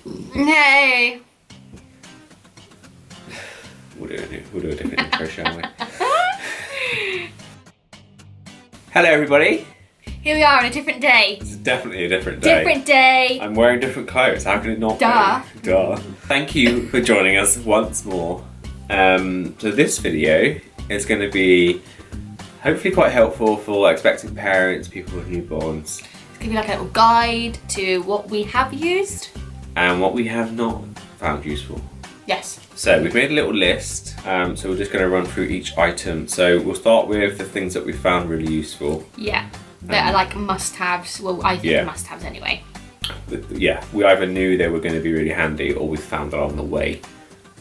Hey. We'll do a different intro, shall we? Hello, everybody. Here we are on a different day. It's definitely a different day. Different day. I'm wearing different clothes. How can it not Duh. be? Duh. Thank you for joining us once more. So this video is going to be hopefully quite helpful for expecting parents, people with newborns. It's going to be like a little guide to what we have used. And what we have not found useful. Yes. So we've made a little list, so we're just going to run through each item. So we'll start with the things that we found really useful. Yeah, that are like must-haves. Well, I think must-haves anyway. Yeah, we either knew they were going to be really handy or we found along the way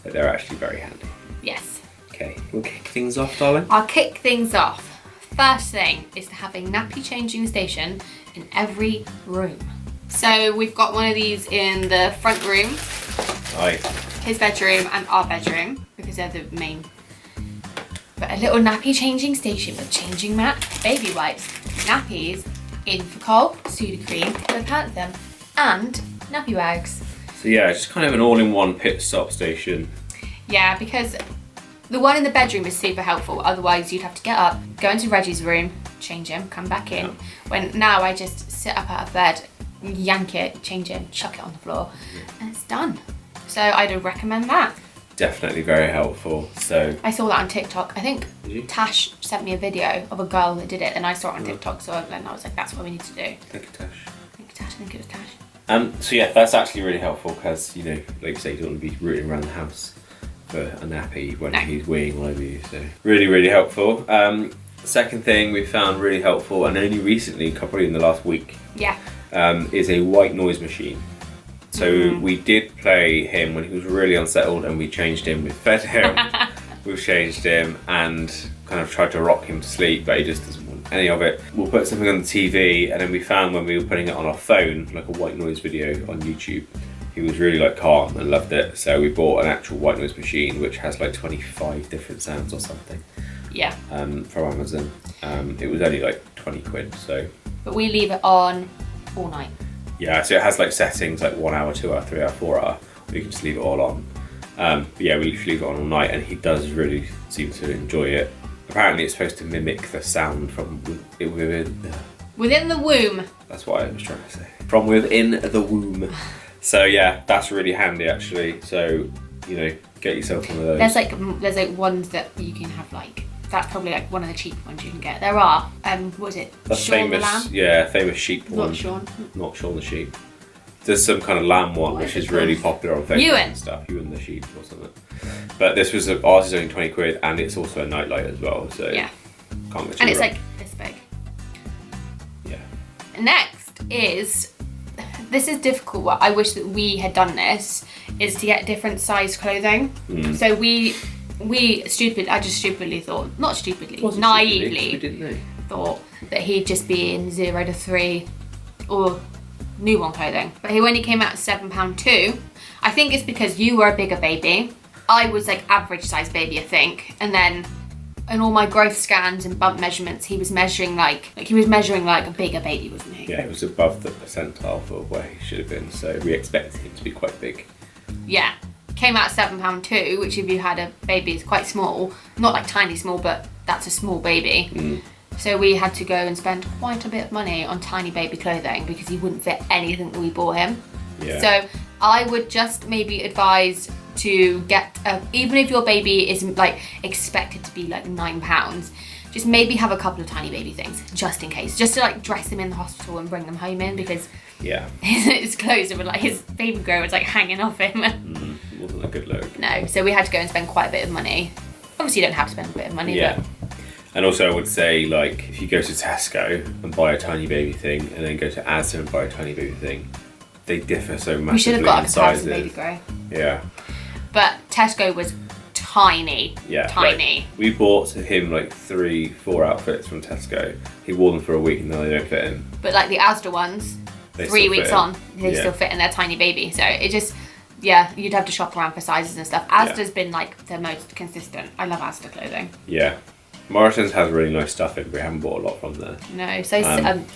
that they're actually very handy. Yes. Okay, we'll kick things off, darling. I'll kick things off. First thing is to have a nappy changing station in every room. So we've got one of these in the front room. Right. His bedroom and our bedroom, because they're the main. But a little nappy changing station with changing mat, baby wipes, nappies, Infocol, Sudocrem, Panthem, and nappy rags. So yeah, just kind of an all-in-one pit stop station. Yeah, because the one in the bedroom is super helpful. Otherwise, you'd have to get up, go into Reggie's room, change him, come back in. Yeah. When now I just sit up out of bed, yank it, change him, chuck it on the floor, and it's done. So I'd recommend that. Definitely very helpful. So I saw that on TikTok. I think Did you? Tash sent me a video of a girl that did it, and I saw it on TikTok. So then I was like, "That's what we need to do." thank you, Tash. I think Tash. I think it was Tash. So yeah, that's actually really helpful because, you know, like you say, you don't want to be rooting around the house for a nappy when he's weeing all over you. So really, really helpful. Second thing we found really helpful, and only recently, probably in the last week, Yeah. is a white noise machine. So we did play him when he was really unsettled, and we changed him. We fed him, we've changed him, and kind of tried to rock him to sleep, but he just doesn't want any of it. We'll put something on the TV, and then we found when we were putting it on our phone, like a white noise video on YouTube, he was really like calm and loved it. So we bought an actual white noise machine, which has like 25 different sounds or something. Yeah. From Amazon. It was only like 20 quid, so. But we leave it on all night. Yeah, so it has like settings like 1 hour, 2 hour, 3 hour, 4 hour. You can just leave it all on. But yeah, we leave it on all night, and he does really seem to enjoy it. Apparently, it's supposed to mimic the sound from Within the womb. That's what I was trying to say. From within the womb. So yeah, that's really handy actually. So, you know, get yourself one of those. There's like ones that you can have like. That's probably like one of the cheap ones you can get. There are, what is it? That's Shaun the famous, Lamb? yeah, famous sheep one. Not Shaun. Not Shaun the sheep. There's some kind of lamb one, which is really popular on Facebook Ewan. and stuff. Ewan the sheep or something. But this was ours is only 20 quid, and it's also a nightlight as well. So Yeah. can't go too And it's wrong. like this big. Yeah. Next is, this is difficult. I wish that we had done this, is to get different size clothing. So I just stupidly thought, not stupidly, naively We didn't know. thought that he'd just be in 0 to 3 or newborn clothing. But when he came out at £7.2, I think it's because you were a bigger baby. I was like average size baby, I think. And then in all my growth scans and bump measurements, he was measuring like a bigger baby, wasn't he? Yeah, it was above the percentile for where he should have been. So we expected him to be quite big. Yeah. Came out at £7.2, which if you had a baby is quite small. Not like tiny small, but that's a small baby. So we had to go and spend quite a bit of money on tiny baby clothing because he wouldn't fit anything that we bought him. Yeah. So I would just maybe advise to get, even if your baby isn't like expected to be like £9, just maybe have a couple of tiny baby things just in case. Just to like dress him in the hospital and bring them home in, because yeah, his clothes were like, his baby grow was like hanging off him. It wasn't a good look. No, so we had to go and spend quite a bit of money. Obviously you don't have to spend a bit of money, Yeah. but And also I would say, like, if you go to Tesco and buy a tiny baby thing and then go to Asda and buy a tiny baby thing, they differ so massively we should have got a in comparison sizes. baby grow. Yeah. But Tesco was tiny. Yeah. Tiny. Like, we bought him like 3-4 outfits from Tesco. He wore them for a week and then they don't fit him. But like the Asda ones, They 3 still weeks fit in. on, they Yeah. still fit in their tiny baby. So it just, yeah, you'd have to shop around for sizes and stuff. Asda's been like the most consistent. I love Asda clothing. Yeah. Morrison's has really nice stuff in, but we haven't bought a lot from there. No, so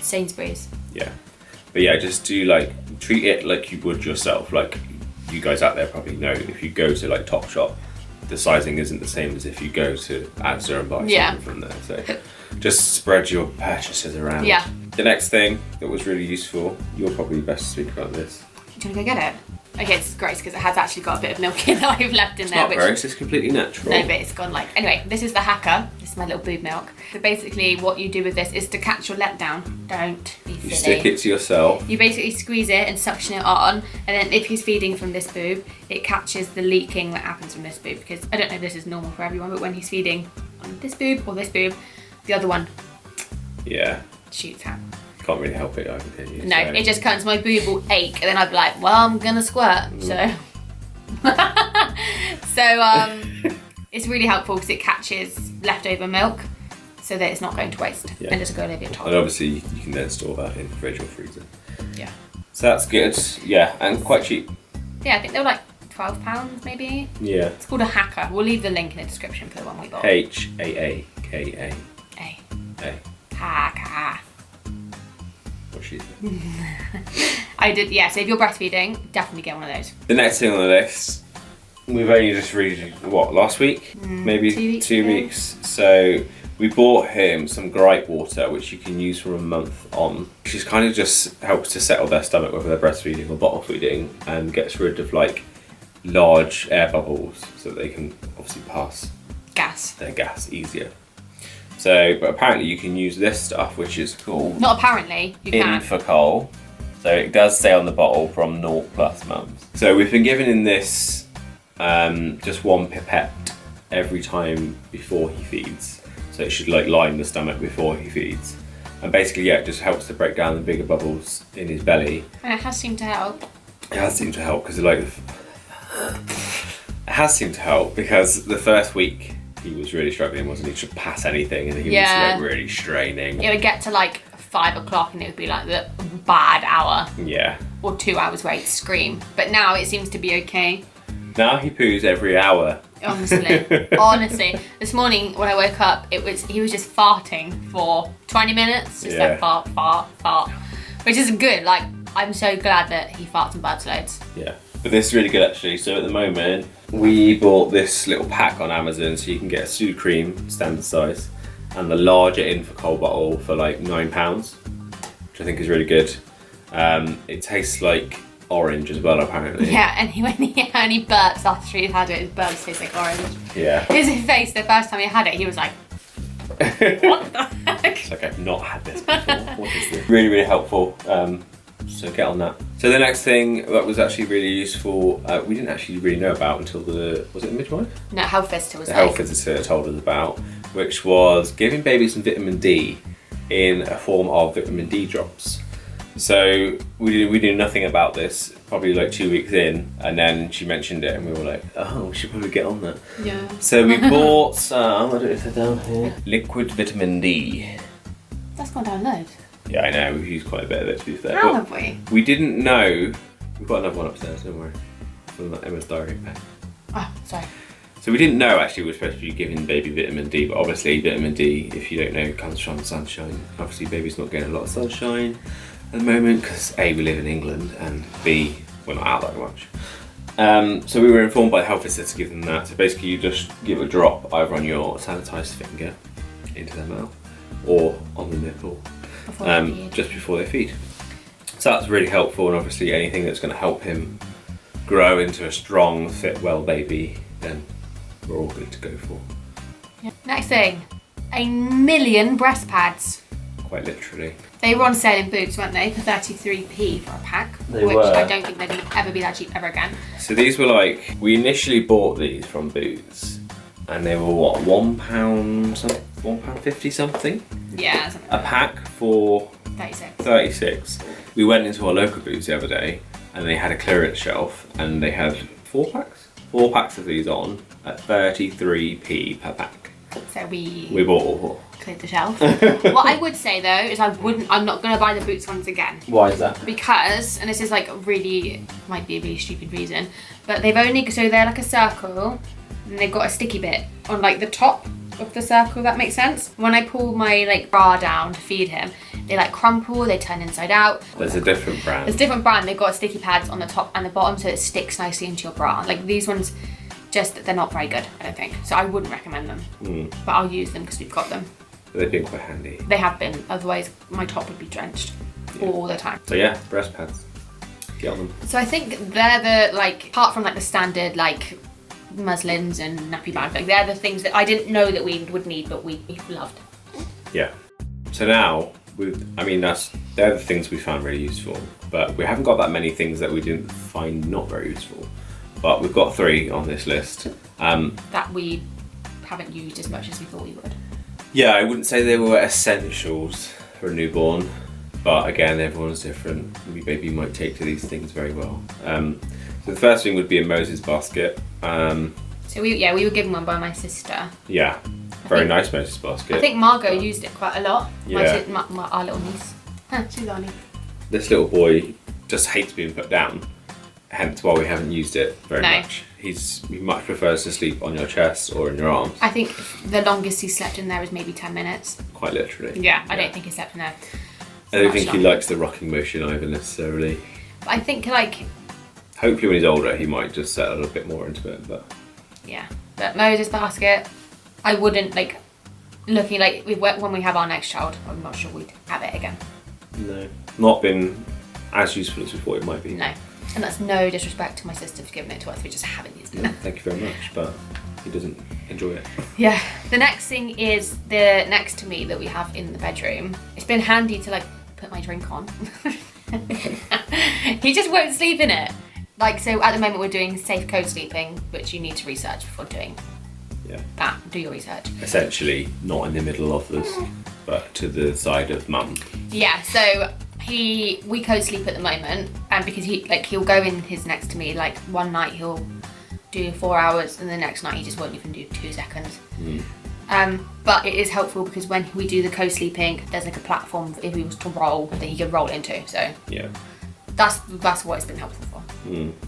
Sainsbury's. Yeah. But yeah, just do like, treat it like you would yourself. Like, you guys out there probably know, if you go to like Topshop, the sizing isn't the same as if you go to Asda and buy something from there. So just spread your purchases around. Yeah. The next thing that was really useful, you're probably best to speak about this. Do you want to go get it? Okay, it's gross because it has actually got a bit of milk in that I've left in It's there. not gross, it's completely natural. No, but it's gone like... Anyway, this is the Hacker. This is my little boob milk. So basically what you do with this is to catch your letdown. Don't be silly. You stick it to yourself. You basically squeeze it and suction it on, and then if he's feeding from this boob, it catches the leaking that happens from this boob, because I don't know if this is normal for everyone, but when he's feeding on this boob or this boob, the other one shoots out. Can't really help it either, can you? No, it just comes, my boob will ache, and then I'd be like, well, I'm gonna squirt, so. It's really helpful because it catches leftover milk so that it's not going to waste and just go over your top. And obviously you can then store that in the fridge or freezer. Yeah. So that's good. Yeah, and quite cheap. Yeah, I think they were like £12 maybe. Yeah. It's called a Hacker. We'll leave the link in the description for the one we bought. Haaka. A. Hacker. What she said. I did, yeah, so if you're breastfeeding, definitely get one of those. The next thing on the list, we've only just read, last week? Maybe 2 weeks. So we bought him some gripe water, which you can use for a month on. Which kind of just helps to settle their stomach, whether they're breastfeeding or bottle feeding, and gets rid of like large air bubbles so that they can obviously pass their gas easier. So, but apparently you can use this stuff, which is called... Not apparently, you can. Infocol. So it does say on the bottle from 0+ mums. So we've been giving him this just one pipette every time before he feeds. So it should like line the stomach before he feeds. And basically, it just helps to break down the bigger bubbles in his belly. And it has seemed to help. It has seemed to help because the first week he was really struggling, wasn't he? To pass anything, and he was like really straining. It would get to like 5 o'clock and it would be like the bad hour. Yeah. Or 2 hours where he'd scream. But now it seems to be okay. Now he poos every hour. Honestly. This morning when I woke up, he was just farting for 20 minutes. Just like fart, fart, fart. Which is good. Like, I'm so glad that he farts and burps loads. Yeah. But this is really good actually. So at the moment, we bought this little pack on Amazon, so you can get a Sudocrem standard size and the larger Infocol bottle for like £9, which I think is really good. It tastes like orange as well, apparently. Yeah, and when he burps after he's had it, his burps taste like orange. Yeah. His face, the first time he had it, he was like, what the heck? It's like, I've not had this before. What is this? Really, really helpful. So get on that. So the next thing that was actually really useful, we didn't actually really know about until was it the midwife? No, health visitor was the health visitor told us about, which was giving babies some vitamin D in a form of vitamin D drops. So we knew nothing about this, probably like 2 weeks in, and then she mentioned it and we were like, oh, we should probably get on that. Yeah. So we bought some, I don't know if they're down here, liquid vitamin D. That's gone down loads. Yeah, I know, we've used quite a bit of it, to be fair. How have we? We didn't know, we've got another one upstairs, don't worry, from Emma's diary pack. Oh, sorry. So we didn't know actually we're supposed to be giving baby vitamin D, but obviously vitamin D, if you don't know, comes from sunshine. Obviously baby's not getting a lot of sunshine at the moment because A, we live in England, and B, we're not out that much. So we were informed by the health visitor to give them that. So basically you just give a drop either on your sanitised finger into their mouth or on the nipple just before they feed. So that's really helpful, and obviously anything that's going to help him grow into a strong, fit, well baby, then we're all good to go for. Yeah. Next thing, 1 million breast pads. Quite literally. They were on sale in Boots, weren't they, for 33p for a pack, They which were. I don't think they'd ever be that cheap ever again. So these were like, we initially bought these from Boots, and they were what, £1.50 something? Yeah, something A pack for 36. 36. We went into our local Boots the other day, and they had a clearance shelf, and they had 4 packs? 4 packs of these on at 33p per pack. So we bought all 4. Cleared the shelf. What I would say though is I'm not gonna buy the Boots ones again. Why is that? Because, and this is like might be a really stupid reason, but they're like a circle, and they've got a sticky bit on like the top of the circle, that makes sense. When I pull my like bra down to feed him, They like crumple, they turn inside out. There's a different brand. There's a different brand. They've got sticky pads on the top and the bottom so it sticks nicely into your bra. Like these ones, they're not very good, I don't think. So I wouldn't recommend them. But I'll use them because we've got them. They've been quite handy. They have been, otherwise my top would be drenched all the time. So yeah, breast pads. Get on them. So I think they're the, like, apart from like the standard like muslins and nappy bags, like they're the things that I didn't know that we would need, but we loved. Yeah. So now, they're the things we found really useful, but we haven't got that many things that we didn't find not very useful. But we've got 3 on this list. That we haven't used as much as we thought we would. Yeah, I wouldn't say they were essentials for a newborn, but again, everyone's different. Your baby might take to these things very well. So the first thing would be a Moses basket. So we were given one by my sister. Yeah, very nice Moses basket. I think Margot used it quite a lot. Yeah. Our little niece. She's our niece. This little boy just hates being put down, hence why we haven't used it very much. He much prefers to sleep on your chest or in your arms. I think the longest he slept in there was maybe 10 minutes. Quite literally. Yeah, I don't think he slept in there. I don't think he likes the rocking motion either necessarily. But I think like... Hopefully when he's older he might just settle a bit more into it, but... Yeah, but Moses basket, I wouldn't like, looking like when we have our next child, I'm not sure we'd have it again. No, not been as useful as we thought it might be. No, and that's no disrespect to my sister for giving it to us, we just haven't used it. No, thank you very much, but he doesn't enjoy it. Yeah, the next thing is the next to me that we have in the bedroom. It's been handy to like put my drink on. He just won't sleep in it. Like, so at the moment we're doing safe co-sleeping, which you need to research before doing that. Do your research. Essentially, not in the middle of this, but to the side of mum. Yeah, so we co-sleep at the moment, and because he'll go in his next to me, like one night he'll do 4 hours, and the next night he just won't even do 2 seconds. But it is helpful because when we do the co-sleeping, there's like a platform if he was to roll that he could roll into. So yeah, that's what it's been helpful for.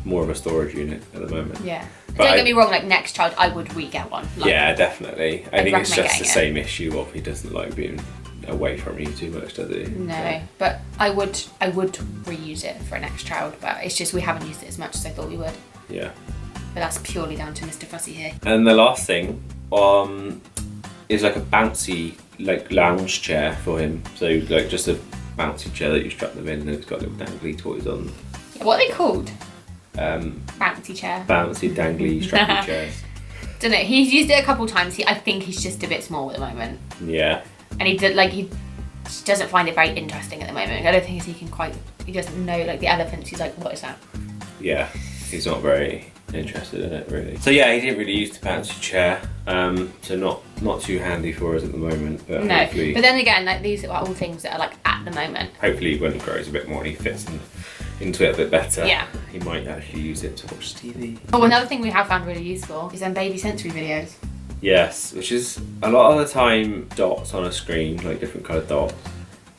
More of a storage unit at the moment. Yeah. But don't get me wrong, like next child, I would re-get one. Like, yeah, definitely. I think it's just the it. same issue of he doesn't like being away from you too much, does he? No, so. But I would reuse it for a next child, but it's just we haven't used it as much as I thought we would. Yeah. But that's purely down to Mr. Fussy here. And the last thing is like a bouncy like lounge chair for him. So like just a bouncy chair that you strap them in and it's got little dangly toys on. What are they called? Bouncy chair. Bouncy, dangly, strappy chairs. Don't know. He's used it a couple times. I think he's just a bit small at the moment. Yeah. And he doesn't find it very interesting at the moment. I don't think he doesn't know like the elephants. He's like, what is that? Yeah. He's not very interested in it really. So yeah, he didn't really use the bouncy chair. So not too handy for us at the moment. But no. hopefully, but then again, like these are all things that are like at the moment. Hopefully, when he grows a bit more and he fits into it a bit better, yeah, he might actually use it to watch TV. Oh, another thing we have found really useful is them baby sensory videos. Yes, which is a lot of the time dots on a screen, like different coloured dots.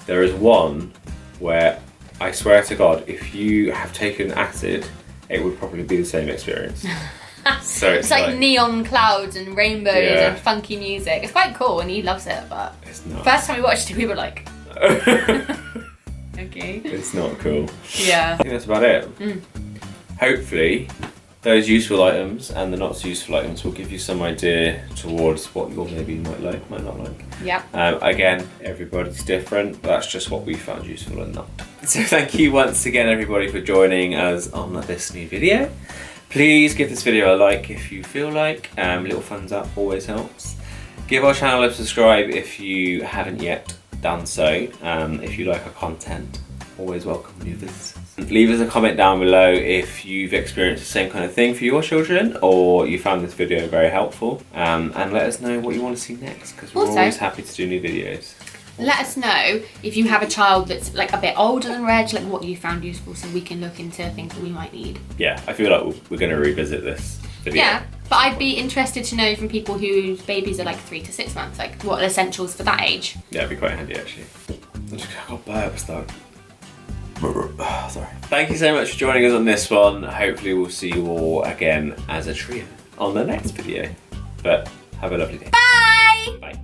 There is one where I swear to God, if you have taken acid, it would probably be the same experience. So it's like neon clouds and rainbows and funky music. It's quite cool and he loves it, but it's not. First time we watched it, we were like, okay. It's not cool. Yeah. I think that's about it. Hopefully, those useful items and the not so useful items will give you some idea towards what your baby might like, might not like. Yeah. Again, everybody's different, but that's just what we found useful and not. So thank you once again everybody for joining us on this new video. Please give this video a like if you feel like. Little thumbs up always helps. Give our channel a subscribe if you haven't yet done so. If you like our content, always welcome new visitors. Leave us a comment down below if you've experienced the same kind of thing for your children or you found this video very helpful. And let us know what you want to see next because we're always happy to do new videos. Let us know if you have a child that's like a bit older than Reg, like what you found useful so we can look into things that we might need. Yeah, I feel like we're going to revisit this video. Yeah, but I'd be interested to know from people whose babies are like 3 to 6 months, like what are essentials for that age. Yeah, it'd be quite handy actually. I got burps though. Sorry. Thank you so much for joining us on this one. Hopefully we'll see you all again as a trio on the next video. But have a lovely day. Bye! Bye.